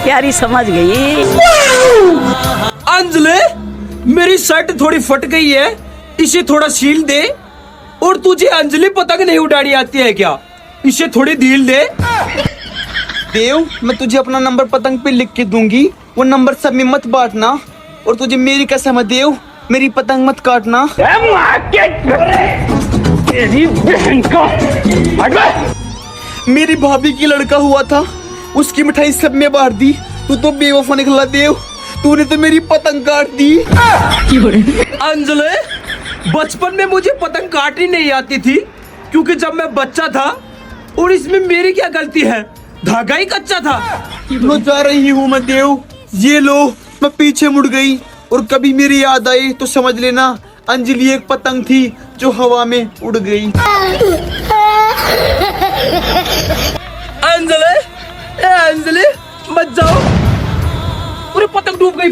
प्यारी समझ गई। अंजलि, मेरी शर्ट थोड़ी फट गई है, इसे थोड़ा सील दे। और तुझे अंजलि पतंग नहीं उड़ानी आती है क्या? इसे थोड़ी ढील दे। देव, मैं तुझे अपना नंबर पतंग पे लिख के दूंगी, वो नंबर सब में मत बांटना। और तुझे मेरी कसम है देव, मेरी पतंग मत काटना। तेरी बहन का मेरी भाभी की लड़का हुआ था, उसकी मिठाई सब में बांट दी। तू तो बेवफा निकला देव, तूने तो मेरी पतंग काट दी। अंजलि, बचपन में मुझे पतंग काटनी नहीं आती थी, क्योंकि जब मैं बच्चा था। और इसमें मेरी क्या गलती है? धागा ही कच्चा था। लो जा रही हूँ मैं देव, ये लो। मैं पीछे मुड़ गई और कभी मेरी याद आई तो समझ लेना अंजलि एक पतंग थी जो हवा में उड़ गई। अंजलि, ए अंजलि, मत जाओ। पूरी पतंग डूब गई।